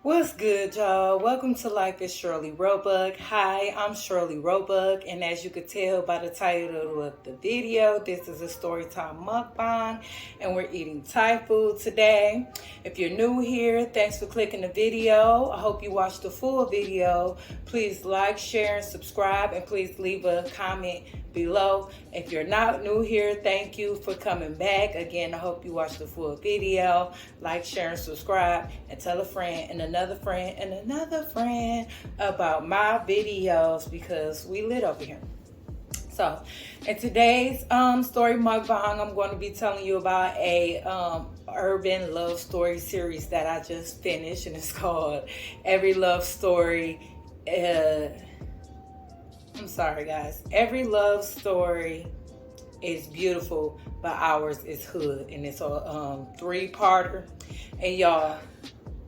What's good, y'all? Welcome to Life is Shirley Roebuck. Hi, I'm Shirley Roebuck, and as you could tell by the title of the video, this is a storytime mukbang, and we're eating Thai food today. If you're new here, thanks for clicking the video. I hope you watched the full video. Please like, share, and subscribe, and please leave a comment below. If you're not new here, thank you for coming back. Again, I hope you watch the full video. Like, share, and subscribe, and tell a friend and another friend and another friend about my videos because we lit over here. So in today's story mukbang, I'm going to be telling you about a urban love story series that I just finished, and it's called Every Love Story. I'm sorry, guys. Every love story is beautiful, but ours is hood, and it's a three-parter. And y'all,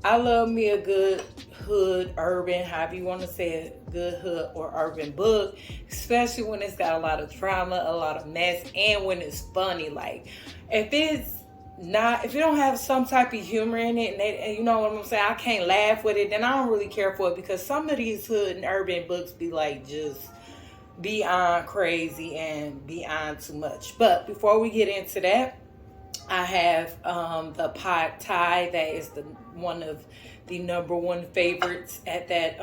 I love me a good hood, urban, however you want to say it, good hood or urban book, especially when it's got a lot of drama, a lot of mess, and when it's funny. Like, if you don't have some type of humor in it, and you know what I'm saying, I can't laugh with it, then I don't really care for it, because some of these hood and urban books be like just beyond crazy and beyond too much. But before we get into that, I have the pad thai that is one of the number one favorites at that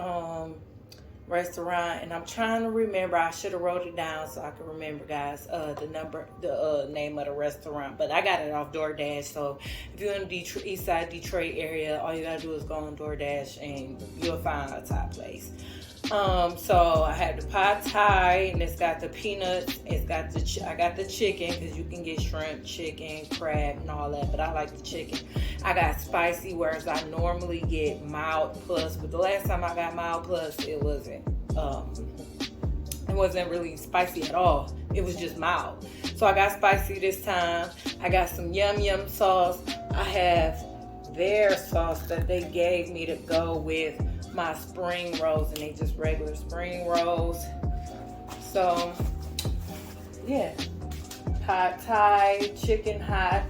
restaurant, and I'm trying to remember. I should have wrote it down so I can remember, guys, the name of the restaurant, but I got it off DoorDash. So if you're in the East Side Detroit area, all you gotta do is go on DoorDash and you'll find a Thai place. So I had the pad thai, and it's got the peanuts. I got the chicken, because you can get shrimp, chicken, crab, and all that, but I like the chicken. I got spicy, whereas I normally get mild plus, but the last time I got mild plus, it wasn't really spicy at all. It was just mild. So I got spicy this time. I got some yum yum sauce. I have their sauce that they gave me to go with my spring rolls, and they just regular spring rolls. So yeah, pad thai, chicken hot.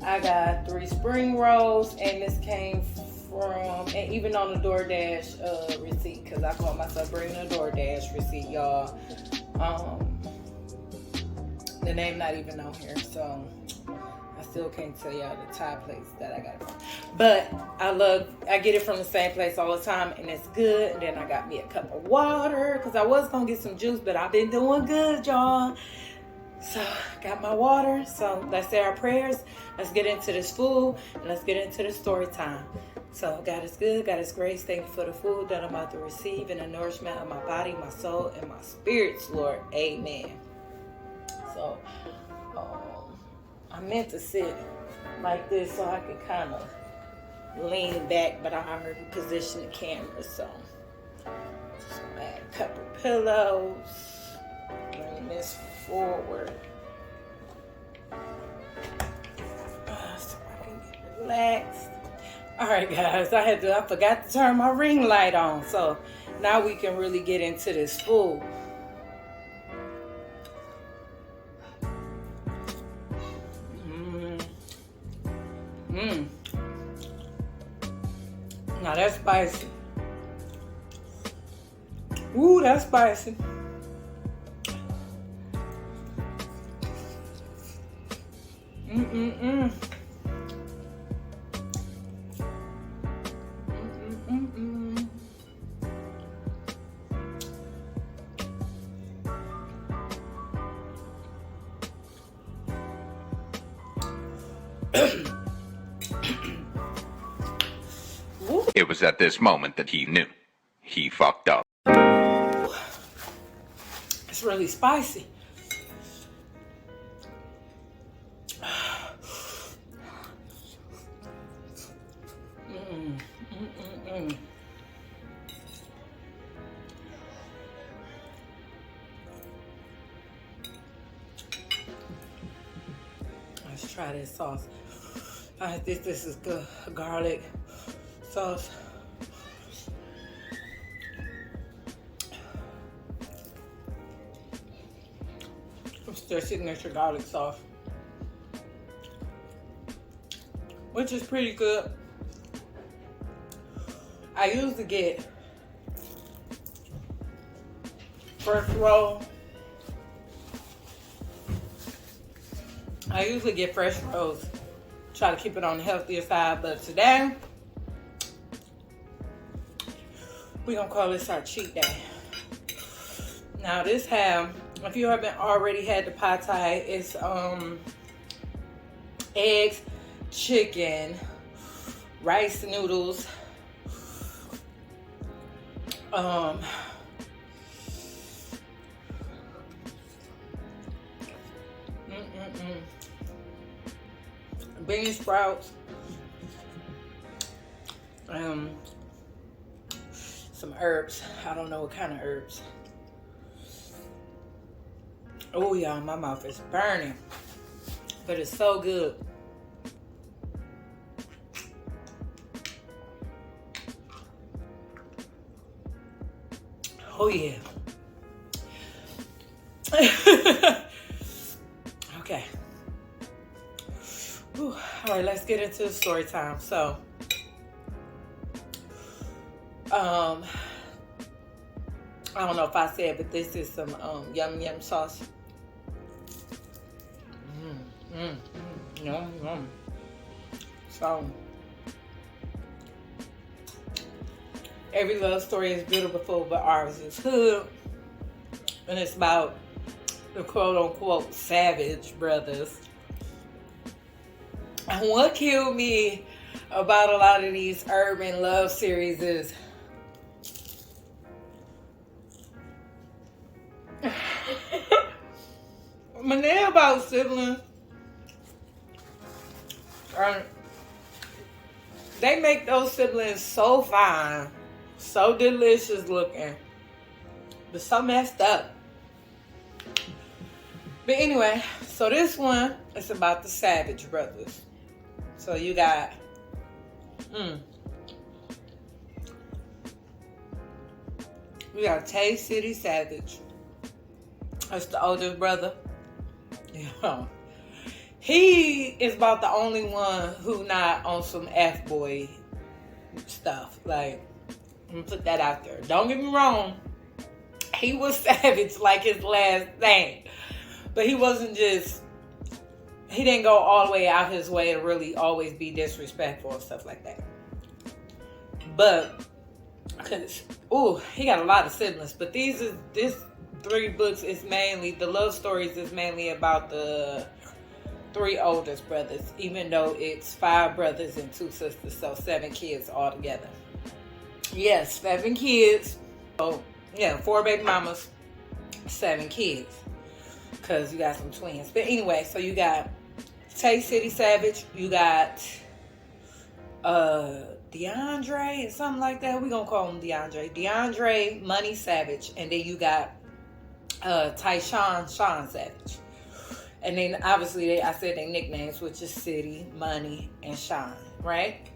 I got 3 spring rolls, and this came from, and even on the DoorDash receipt, because I called myself bringing a DoorDash receipt, y'all. The name not even on here, so I still can't tell y'all the Thai place that I got it from. But I get it from the same place all the time, and it's good. And then I got me a cup of water, because I was going to get some juice, but I've been doing good, y'all. So got my water. So let's say our prayers. Let's get into this food, and let's get into the story time. So God is good, God is grace. Thank you for the food that I'm about to receive, and the nourishment of my body, my soul, and my spirits, Lord. Amen. So I meant to sit like this so I could kind of lean back, but I already positioned the camera. So add a couple pillows, bring this forward so I can get relaxed. All right, guys, I forgot to turn my ring light on, so now we can really get into this food. Now that's spicy. Ooh, that's spicy. It was at this moment that he knew. He fucked up. It's really spicy. Let's try this sauce. This is the garlic sauce. It's their signature garlic sauce, which is pretty good. I usually get fresh roll. I usually get fresh rolls. Try to keep it on the healthier side, but today we're gonna call this our cheat day. Now this ham, if you haven't already had the pad thai, it's eggs, chicken, rice noodles, bean sprouts, some herbs. I don't know what kind of herbs. Oh yeah, my mouth is burning, but it's so good. Oh yeah. Okay. Whew. All right, let's get into the story time. So, I don't know if I said, but this is some yum yum sauce. Yum yum. So, every love story is beautiful, but ours is hood, and it's about the quote unquote savage brothers. And what killed me about a lot of these urban love series is when they're about siblings, they make those siblings so fine, so delicious looking, but so messed up. But anyway, so this one is about the Savage brothers. So you got we got Tay City Savage. That's the oldest brother. Yeah. He is about the only one who not on some F-boy stuff. Like, I'm gonna put that out there. Don't get me wrong. He was savage like his last name. But he wasn't just, he didn't go all the way out his way to really always be disrespectful and stuff like that. But, because, he got a lot of siblings. But this 3 books is mainly, the love stories is mainly about the 3 oldest brothers, even though it's 5 brothers and 2 sisters, so 7 kids altogether. Yes, 7 kids. Oh, yeah, 4 baby mamas, 7 kids. Because you got some twins. But anyway, so you got Tay City Savage, you got DeAndre, something like that. We're going to call him DeAndre. DeAndre Money Savage. And then you got Tyshawn Sean Savage. And then obviously I said their nicknames, which is City, Money, and Sean, right?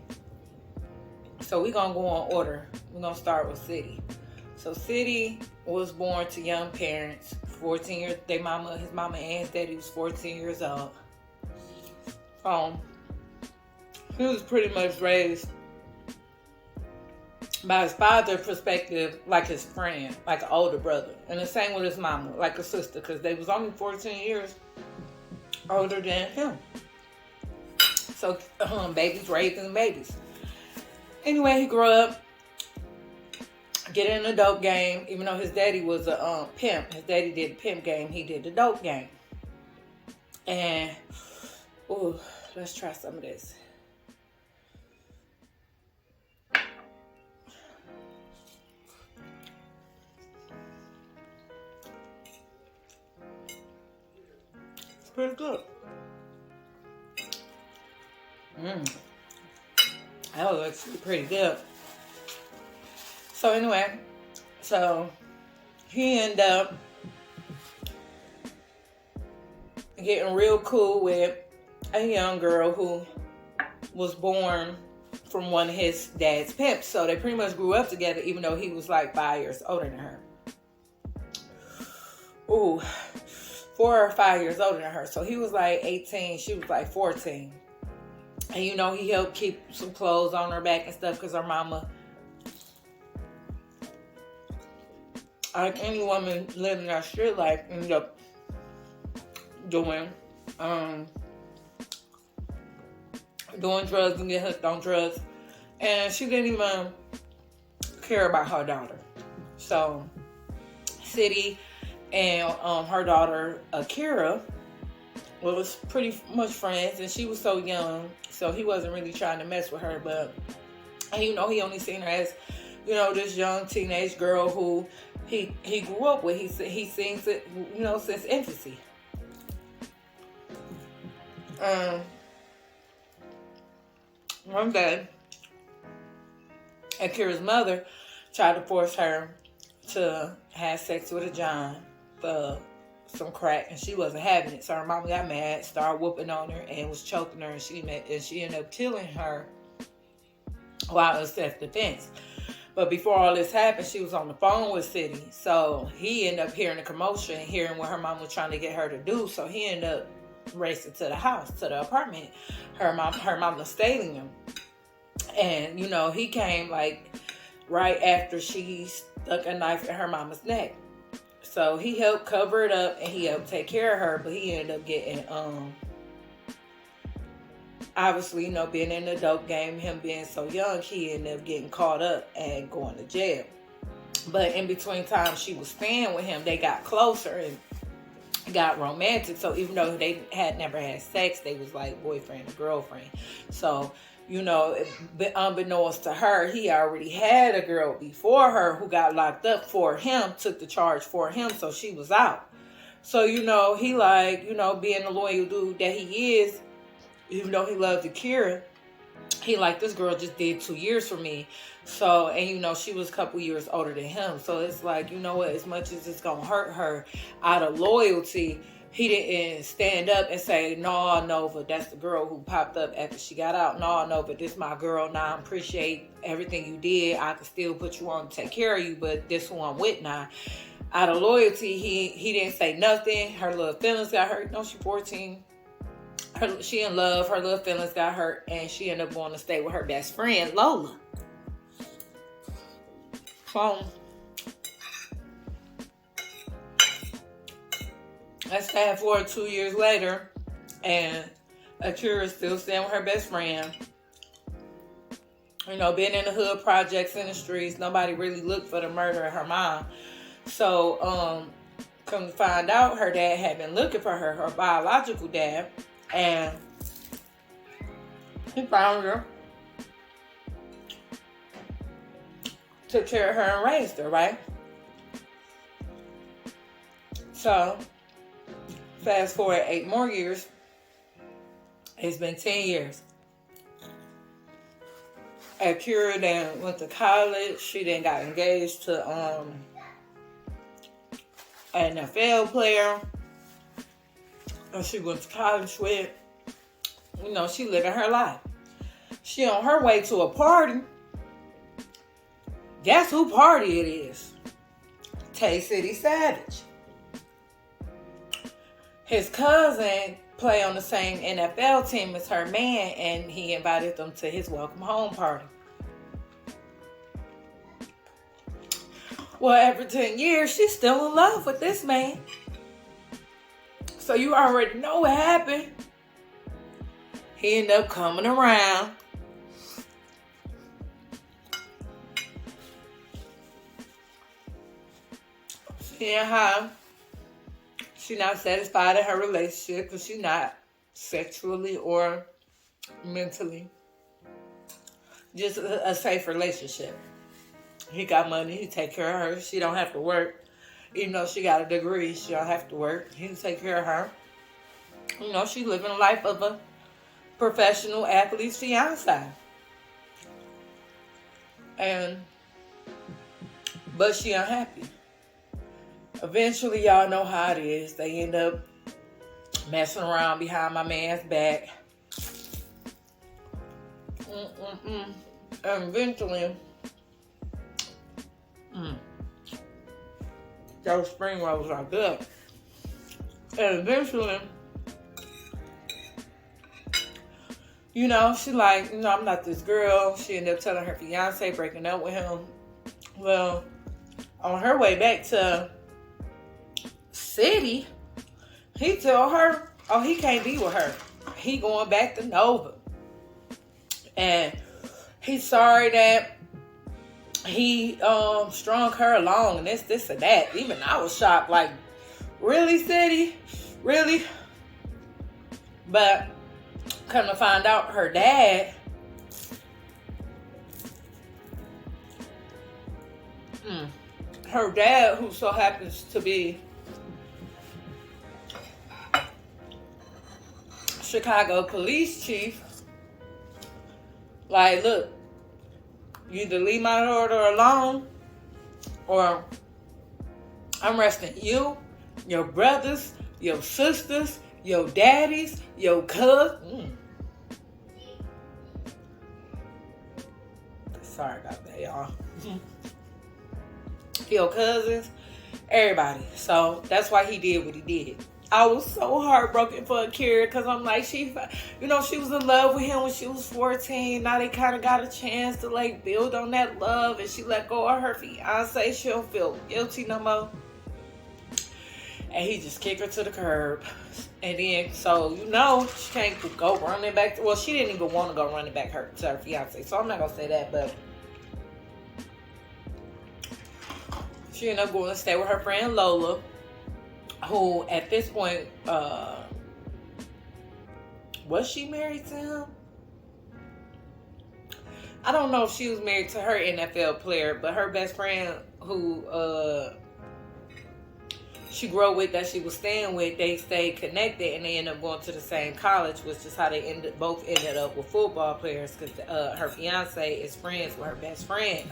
So we're going to go on order. We're going to start with City. So City was born to young parents, 14 years. His mama and his daddy was 14 years old. He was pretty much raised by his father's perspective, like his friend, like an older brother. And the same with his mama, like a sister, because they was only 14 years older than him. So babies raising babies. Anyway, he grew up, get in the dope game, even though his daddy was a pimp. His daddy did the pimp game, he did the dope game. And, let's try some of this. It's pretty good. That was actually pretty good. So anyway, he ended up getting real cool with a young girl who was born from one of his dad's pimps. So they pretty much grew up together, even though he was like 5 years older than her. 4 or 5 years older than her. So he was like 18, she was like 14. And he helped keep some clothes on her back and stuff because her mama like any woman living that street life, ended up doing drugs and get hooked on drugs. And she didn't even care about her daughter. So, City and her daughter, Akira, was pretty much friends. And she was so young, so he wasn't really trying to mess with her. But, he only seen her as, this young teenage girl who he grew up with. He sings it, since infancy. One day, Akira's mother tried to force her to have sex with a John for some crack, and she wasn't having it. So her mama got mad, started whooping on her, and was choking her, and she ended up killing her while in self-defense. But before all this happened, she was on the phone with City. So he ended up hearing the commotion, hearing what her mom was trying to get her to do. So he ended up racing to the house, to the apartment. Her mom was staining him. And, he came like right after she stuck a knife in her mama's neck. So he helped cover it up and he helped take care of her, but he ended up getting, obviously, being in the dope game, him being so young, he ended up getting caught up and going to jail. But in between time she was staying with him, they got closer and got romantic. So even though they had never had sex, they was like boyfriend and girlfriend. So, unbeknownst to her, he already had a girl before her who got locked up for him, took the charge for him, so she was out. So, he like, being the loyal dude that he is, even though he loved Akira, he like, this girl just did 2 years for me. So, and she was a couple years older than him. So it's like, what, as much as it's going to hurt her out of loyalty, he didn't stand up and say, no, Nova, that's the girl who popped up after she got out. No, Nova, this my girl. Now, I appreciate everything you did. I can still put you on to take care of you, but this who I'm with now. Out of loyalty, he didn't say nothing. Her little feelings got hurt. No, she's 14. She in love. Her little feelings got hurt, and she ended up going to stay with her best friend, Lola. So, let's fast forward 2 years later, and Akira's still staying with her best friend. Being in the hood projects in the streets, nobody really looked for the murder of her mom. So, come to find out, her dad had been looking for her biological dad, and he found her, took care of her, and raised her, right? So, fast forward 8 more years. It's been 10 years. Akira then went to college. She then got engaged to an NFL player. And she went to college with. She living her life. She on her way to a party. Guess who party it is? Tay City Savage. His cousin play on the same NFL team as her man, and he invited them to his welcome home party. Well, after 10 years, she's still in love with this man. So you already know what happened. He ended up coming around. Seeing how she's not satisfied in her relationship because she's not sexually or mentally. Just a safe relationship. He got money. He take care of her. She don't have to work. Even though she got a degree, she don't have to work. He take care of her. She living the life of a professional athlete's fiance. But she unhappy. Eventually, y'all know how it is. They end up messing around behind my man's back. And eventually, those spring rolls are good. And eventually, she like, I'm not this girl. She ended up telling her fiance, breaking up with him. Well, on her way back to city, he told her, oh, he can't be with her. He going back to Nova. And he's sorry that he strung her along and this and that. Even I was shocked, like, really, city? Really? But come to find out, her dad who so happens to be Chicago police chief, like, look, you either leave my daughter alone or I'm arresting you, your brothers, your sisters, your daddies, your cousins. Sorry about that, y'all. Your cousins, everybody. So that's why he did what he did. I was so heartbroken for Akira because I'm like, she was in love with him when she was 14. Now they kind of got a chance to like build on that love, and she let go of her fiance. She don't feel guilty no more. And he just kicked her to the curb. And then, so, she can't go running back. Well, she didn't even want to go running back to her fiance. So I'm not going to say that, but she ended up going to stay with her friend Lola, who at this point, was she married to him? I don't know if she was married to her NFL player, but her best friend who she grew up with, that she was staying with, they stayed connected and they ended up going to the same college, which is how they both ended up with football players, because her fiance is friends with her best friend.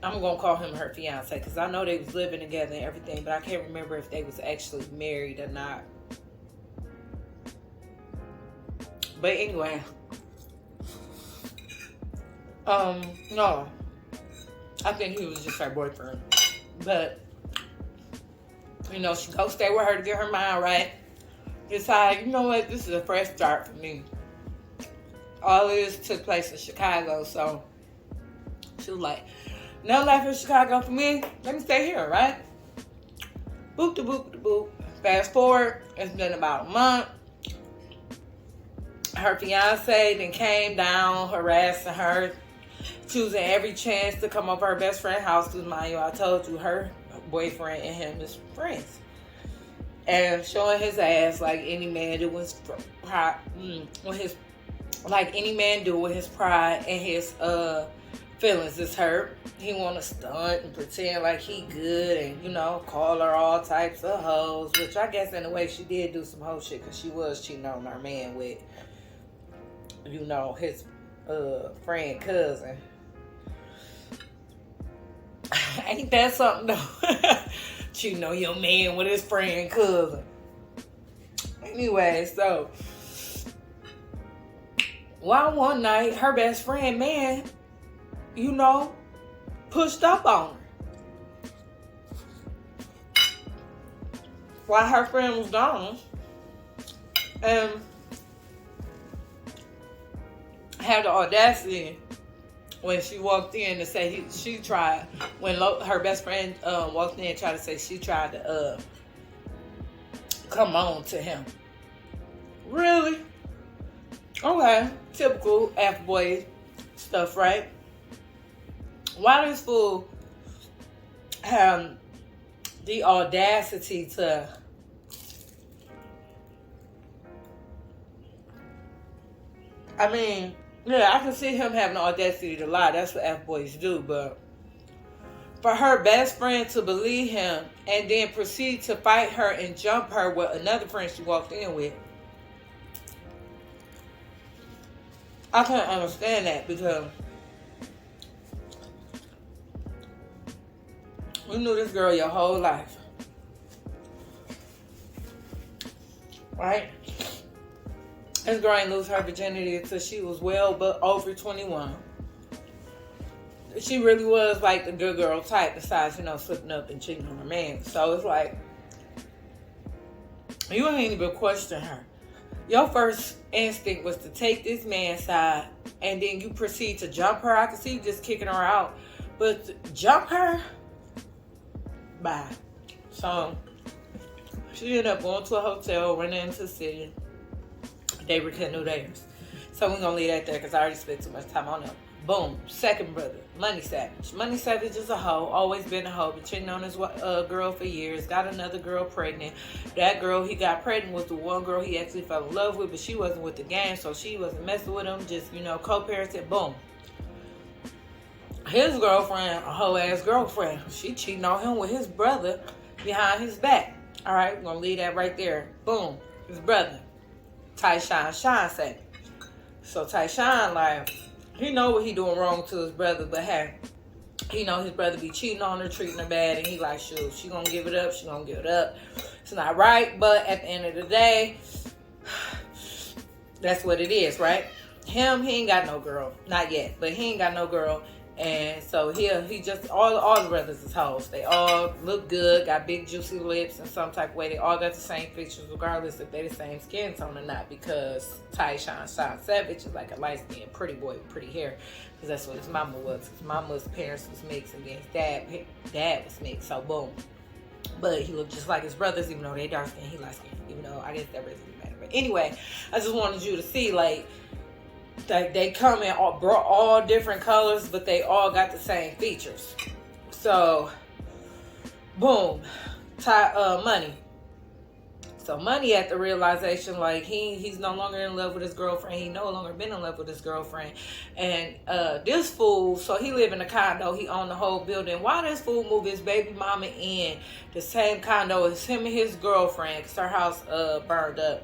I'm going to call him her fiance because I know they was living together and everything, but I can't remember if they was actually married or not. But anyway, no, I think he was just her boyfriend. But, she go stay with her to get her mind right. Decide, you know what, this is a fresh start for me. All this took place in Chicago, so she was like, no life in Chicago for me. Let me stay here, right? Boop de boop de boop. Fast forward, it's been about a month. Her fiance then came down harassing her, choosing every chance to come over her best friend's house. Because mind you, I told you her boyfriend and him is friends. And showing his ass like any man do with any man do with his pride and his feelings is hurt. He want to stunt and pretend like he good and, call her all types of hoes, which I guess in a way she did do some hoe shit because she was cheating on her man with, his friend cousin. Ain't that something though? Cheating on your man with his friend cousin. Anyway, so one night her best friend man, pushed up on her while her friend was gone, and had the audacity when she walked in to say she tried, when her best friend walked in and tried to say she tried to come on to him. Really? Okay, typical F-boy stuff, right? Why this fool have the audacity to I can see him having the audacity to lie. That's what F-boys do. But for her best friend to believe him and then proceed to fight her and jump her with another friend she walked in with, I can't understand that, because you knew this girl your whole life, right? This girl ain't lose her virginity until she was well but over 21. She really was like the good girl type, besides, slipping up and cheating on her man. So it's like, you ain't even question her. Your first instinct was to take this man's side, and then you proceed to jump her. I can see you just kicking her out, but jump her? Bye. So she ended up going to a hotel, running into the city. They rekindled theirs. So we're gonna leave that there because I already spent too much time on them. Boom. Second brother, Money Savage. Money Savage is a hoe. Always been a hoe. Been cheating on his girl for years. Got another girl pregnant. That girl he got pregnant was the one girl he actually fell in love with, but she wasn't with the game, so she wasn't messing with him. Just, co-parenting. Boom. His girlfriend, a hoe ass girlfriend, she cheating on him with his brother behind his back. All right, we're gonna leave that right there. Boom. His brother, Tyshawn Shine. So Tyshawn, like, he know what he doing wrong to his brother, but hey, he know his brother be cheating on her, treating her bad, and he like, shoot, she gonna give it up, she gonna give it up. It's not right, but at the end of the day, that's what it is, right? He ain't got no girl, not yet, but he ain't got no girl. And so he just, all the brothers is hoes. They all look good, got big juicy lips in some type of way. They all got the same features regardless if they the same skin tone or not, because Tyshawn Savage is like a light-skinned pretty boy with pretty hair, because that's what his mama was. His mama's parents was mixed and then his dad was mixed, so boom. But he looked just like his brothers, even though they dark skin, he light skin, even though I guess that really doesn't matter. But anyway, I just wanted you to see, like, they come in all different colors, but they all got the same features. So, boom, Money. So Money at the realization, like, he's no longer in love with his girlfriend. He no longer been in love with his girlfriend. And this fool, so he live in a condo. He owned the whole building. Why this fool move his baby mama in the same condo as him and his girlfriend? Because her house burned up.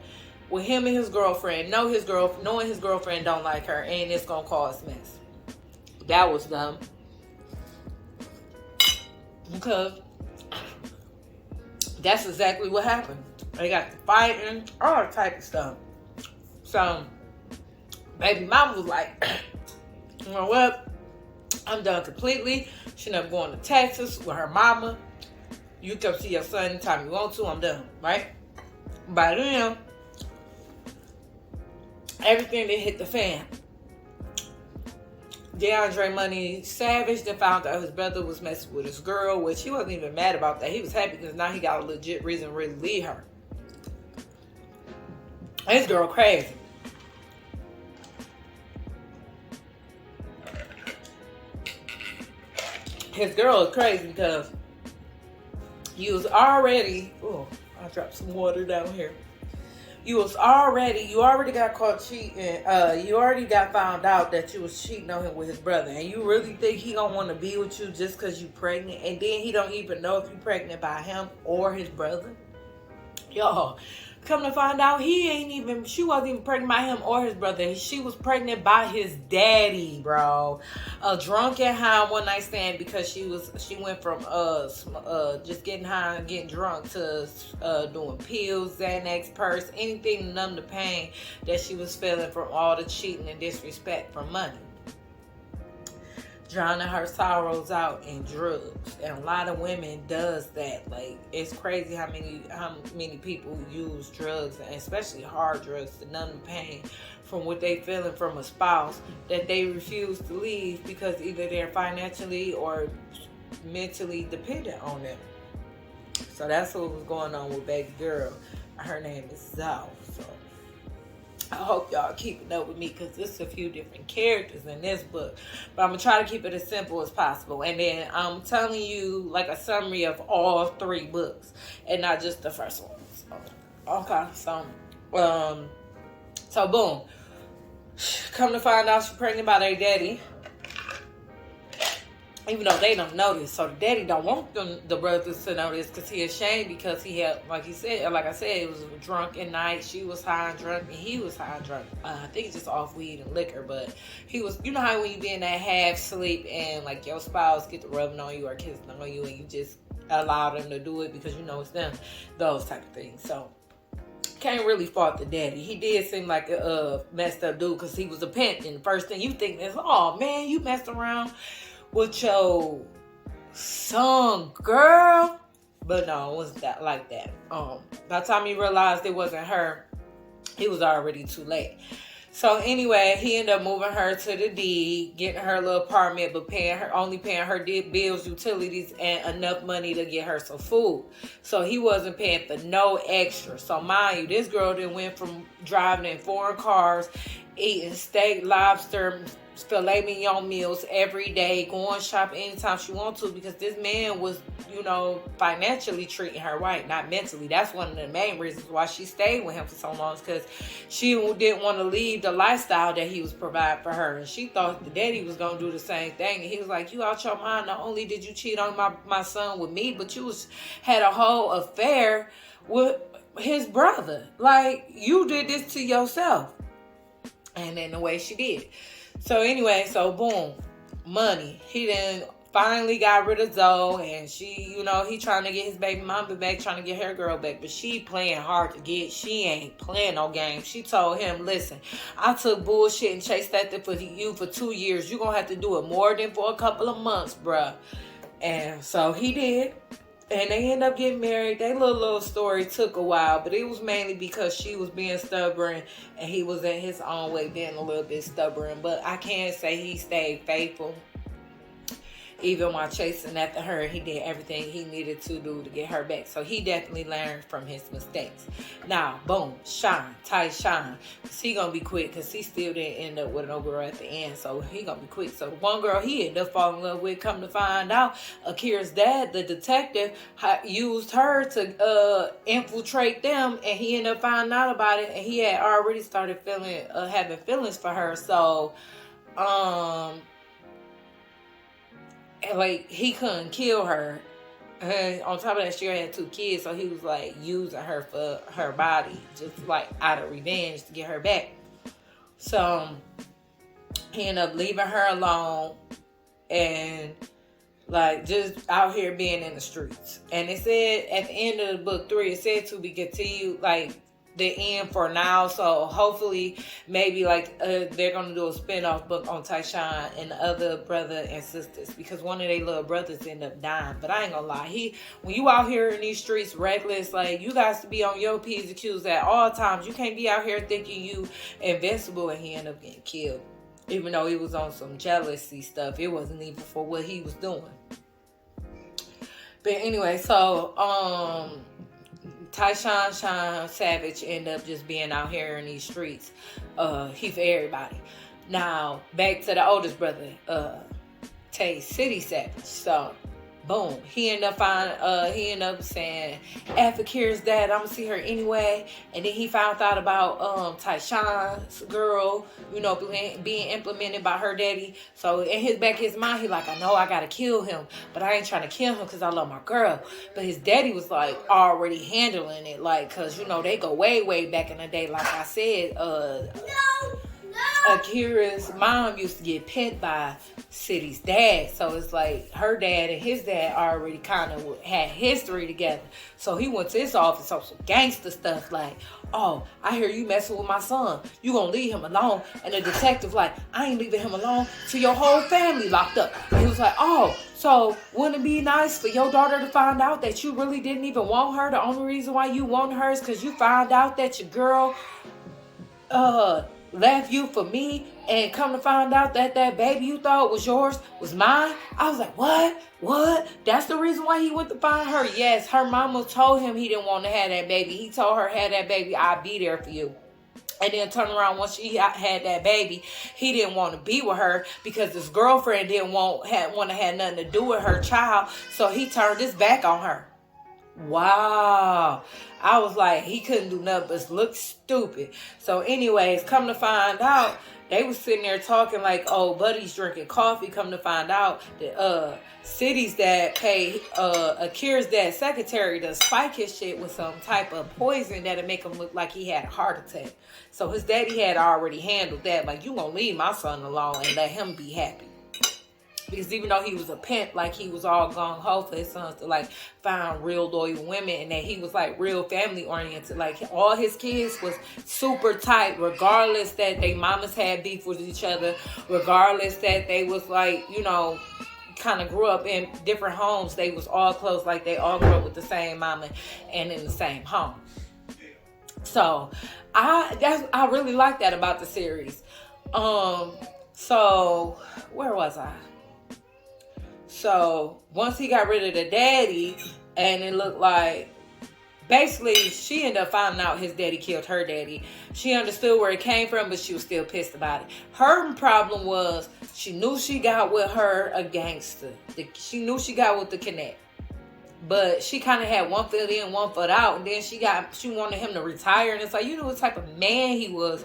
With him and his girlfriend, knowing his girlfriend don't like her, and it's gonna cause mess. That was dumb. Because that's exactly what happened. They got to fighting, all type of stuff. So, baby mama was like, you know what? I'm done completely. She never going to Texas with her mama. You come see your son anytime you want to. I'm done, right? By then, everything that hit the fan. DeAndre Money Savage then found out his brother was messing with his girl, which he wasn't even mad about that. He was happy because now he got a legit reason to really leave her. His girl crazy. His girl is crazy because you already dropped some water down here. You already got caught cheating. You already got found out that you was cheating on him with his brother. And you really think he don't want to be with you just because you pregnant? And then he don't even know if you pregnant by him or his brother? Y'all, come to find out, she wasn't even pregnant by him or his brother. She was pregnant by his daddy, bro. A drunken high one night stand because she went from just getting high and getting drunk to doing pills, Xanax, purse, anything to numb the pain that she was feeling from all the cheating and disrespect from Money. Drowning her sorrows out in drugs, and a lot of women does that. Like, it's crazy how many people use drugs, and especially hard drugs, to numb the pain from what they feeling from a spouse that they refuse to leave because either they're financially or mentally dependent on them. So that's what was going on with baby girl. Her name is Zal. So I hope y'all keeping up with me because there's a few different characters in this book. But I'm going to try to keep it as simple as possible. And then I'm telling you like a summary of all 3 books and not just the first one. So, okay, so boom. Come to find out she's pregnant by their daddy. Even though they don't know this. So the daddy don't want the brothers to know this because he's ashamed because he had, like I said, it was a drunken night. She was high and drunk and he was high and drunk. I think just off weed and liquor, but he was, you know how when you be in that half sleep and like your spouse get to rubbing on you or kissing on you and you just allow them to do it because you know it's them. Those type of things. So can't really fault the daddy. He did seem like a messed up dude because he was a pimp. And the first thing you think is, oh man, you messed around with your son, girl. But no, it wasn't that like that. By the time he realized it wasn't her, it was already too late. So anyway, he ended up moving her to the D, getting her a little apartment, but only paying her bills, utilities, and enough money to get her some food. So he wasn't paying for no extra. So mind you, this girl then went from driving in foreign cars, eating steak, lobster, filet mignon meals every day, going shopping anytime she wanted to, because this man was, financially treating her right, not mentally. That's one of the main reasons why she stayed with him for so long, because she didn't want to leave the lifestyle that he was providing for her. And she thought the daddy was going to do the same thing. And he was like, you out your mind. Not only did you cheat on my son with me, but you had a whole affair with his brother. Like, you did this to yourself. And then the way she did. So anyway, boom, money. He then finally got rid of Zoe, and she, he trying to get his baby mama back, trying to get her girl back, but she playing hard to get. She ain't playing no game. She told him, listen, I took bullshit and chased after for you for 2 years. You're going to have to do it more than for a couple of months, bruh. And so he did. And they end up getting married. Their little story took a while, but it was mainly because she was being stubborn and he was in his own way being a little bit stubborn. But I can't say he stayed faithful. Even while chasing after her, he did everything he needed to do to get her back. So he definitely learned from his mistakes. Now, boom, Tyshawn. He gonna be quick because he still didn't end up with no girl at the end. So he gonna be quick. So the one girl he ended up falling in love with, come to find out, Akira's dad, the detective, used her to infiltrate them, and he ended up finding out about it, and he had already started having feelings for her. So, like, he couldn't kill her. And on top of that, she had 2 kids, so he was like using her for her body, just like out of revenge to get her back. So he ended up leaving her alone and like just out here being in the streets. And it said at the end of the book 3, it said to be continued, like the end for now. So hopefully maybe like they're gonna do a spin-off book on Tyshawn and the other brother and sisters, because one of their little brothers ended up dying. But I ain't gonna lie, when you out here in these streets reckless, like, you got to be on your P's and Q's at all times. You can't be out here thinking you invincible. And he ended up getting killed, even though he was on some jealousy stuff. It wasn't even for what he was doing. But anyway, so Tyshawn Savage ended up just being out here in these streets. He for everybody. Now, back to the oldest brother, Tay City Savage. So, boom. He ended up saying, F Akira's dad, I'm gonna see her anyway. And then he found out about Tyshawn's girl, being implemented by her daddy. So in his mind, he like, I know I gotta kill him, but I ain't trying to kill him because I love my girl. But his daddy was like already handling it, like, cause they go way back in the day. Like I said, Akira's mom used to get pet by City's dad. So it's like her dad and his dad already kind of had history together. So he went to his office on some gangster stuff like, oh, I hear you messing with my son. You gonna leave him alone? And the detective like, I ain't leaving him alone till your whole family locked up. And he was like, oh, so wouldn't it be nice for your daughter to find out that you really didn't even want her? The only reason why you want her is because you found out that your girl left you for me, and come to find out that baby you thought was yours was mine. I was like, what? That's the reason why he went to find her? Yes, her mama told him he didn't want to have that baby. He told her, have that baby, I'll be there for you. And then turn around, once she had that baby, he didn't want to be with her because his girlfriend didn't want to have nothing to do with her child. So he turned his back on her. Wow. I was like, he couldn't do nothing but look stupid. So anyways, come to find out, they was sitting there talking like, oh, buddy's drinking coffee. Come to find out that City's dad paid Akira's dad's secretary to spike his shit with some type of poison that'll make him look like he had a heart attack. So his daddy had already handled that. Like, you gonna leave my son alone and let him be happy. Because even though he was a pimp, like, he was all gung-ho for his sons to, like, find real loyal women, and that he was, like, real family-oriented. Like, all his kids was super tight, regardless that they mamas had beef with each other, regardless that they was, like, kind of grew up in different homes. They was all close, like, they all grew up with the same mama and in the same home. So I really like that about the series. So where was I? So once he got rid of the daddy, and it looked like basically she ended up finding out his daddy killed her daddy. She understood where it came from, but she was still pissed about it. Her problem was she knew she got with her a gangster. She knew she got with the Connect. But she kind of had one foot in, one foot out. And then she wanted him to retire. And it's like, you know what type of man he was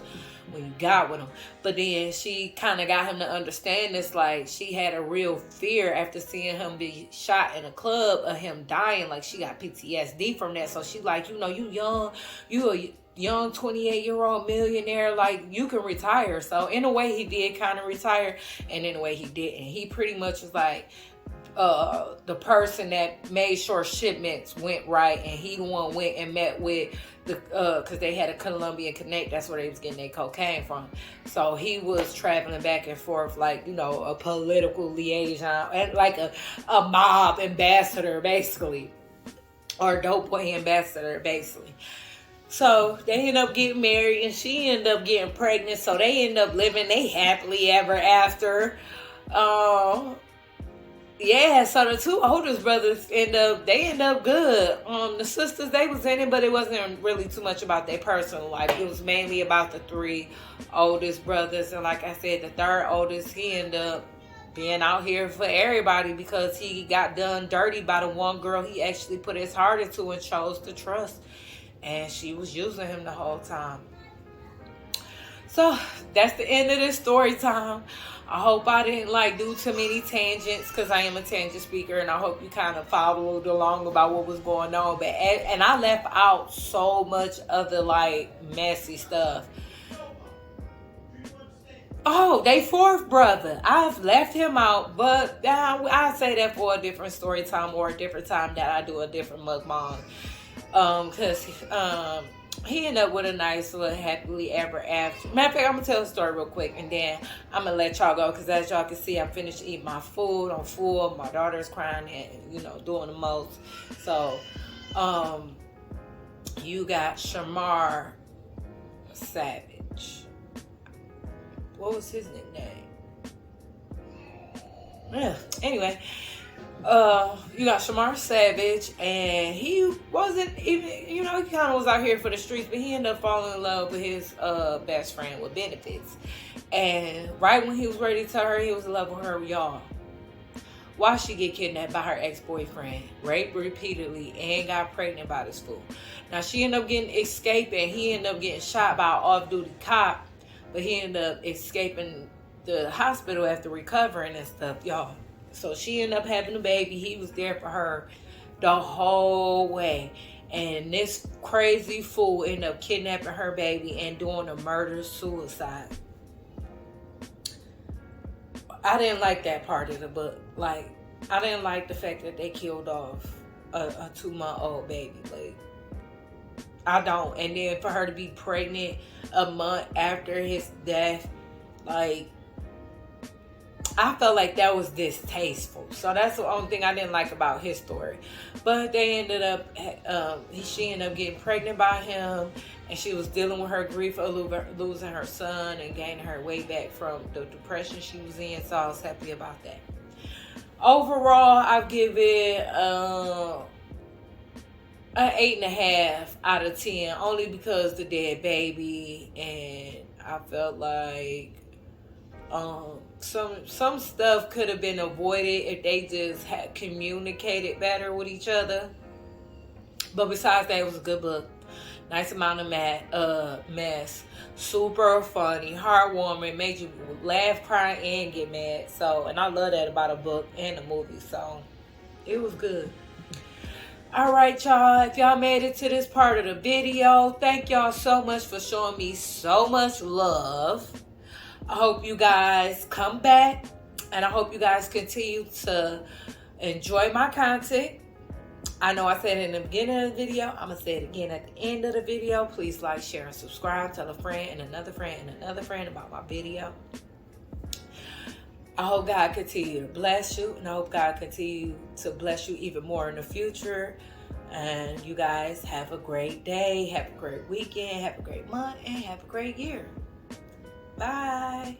when you got with him. But then she kind of got him to understand this. Like, she had a real fear after seeing him be shot in a club of him dying. Like, she got PTSD from that. So she like, you know, you a young 28-year-old millionaire, like, you can retire. So in a way he did kind of retire, and in a way he didn't. He pretty much was like the person that made sure shipments went right, and he the one went and met with the because they had a Colombian Connect. That's where they was getting their cocaine from. So he was traveling back and forth like, you know, a political liaison and like a mob ambassador basically, or dope boy ambassador basically. So they end up getting married, and she ended up getting pregnant. So they end up living they happily ever after. Yeah, so the two oldest brothers end up good. The sisters, they was in it, but it wasn't really too much about their personal life. It was mainly about the three oldest brothers. And like I said, the third oldest, he ended up being out here for everybody because he got done dirty by the one girl he actually put his heart into and chose to trust. And she was using him the whole time. So that's the end of this story time. I hope I didn't do too many tangents, because I am a tangent speaker, and I hope you kind of followed along about what was going on. But and I left out so much of the messy stuff. Oh, they fourth brother. I've left him out, but I'll say that for a different story time, or a different time that I do a different mukbang. Because he ended up with a nice little happily ever after. Matter of fact, I'm going to tell a story real quick, and then I'm going to let y'all go, because as y'all can see, I'm finished eating my food. I'm full. My daughter's crying and, doing the most. So, you got Shamar Savage. What was his nickname? Yeah. Anyway, you got Shamar Savage, and he wasn't even, he kind of was out here for the streets, but he ended up falling in love with his best friend with benefits. And right when he was ready to tell her he was in love with her, y'all, why she get kidnapped by her ex-boyfriend, raped repeatedly, and got pregnant by this fool. Now she ended up escaping. He ended up getting shot by an off-duty cop, but he ended up escaping the hospital after recovering and stuff, y'all. So she ended up having a baby. He was there for her the whole way. And this crazy fool ended up kidnapping her baby and doing a murder-suicide. I didn't like that part of the book. I didn't like the fact that they killed off a 2-month-old baby. I don't. And then for her to be pregnant a month after his death, I felt like that was distasteful. So that's the only thing I didn't like about his story. But they ended up, she ended up getting pregnant by him, and she was dealing with her grief of losing her son and gaining her way back from the depression she was in. So I was happy about that. Overall, I'll give it an 8.5 out of 10, only because the dead baby, and I felt like some stuff could have been avoided if they just had communicated better with each other. But besides that, it was a good book. Nice amount of mess. Super funny, heartwarming, made you laugh, cry, and get mad. So, and I love that about a book and a movie. So, it was good. All right, y'all. If y'all made it to this part of the video, thank y'all so much for showing me so much love. I hope you guys come back, and I hope you guys continue to enjoy my content. I know I said it in the beginning of the video. I'm going to say it again at the end of the video. Please like, share, and subscribe. Tell a friend and another friend and another friend about my video. I hope God continue to bless you, and I hope God continue to bless you even more in the future. And you guys have a great day, have a great weekend, have a great month, and have a great year. Bye.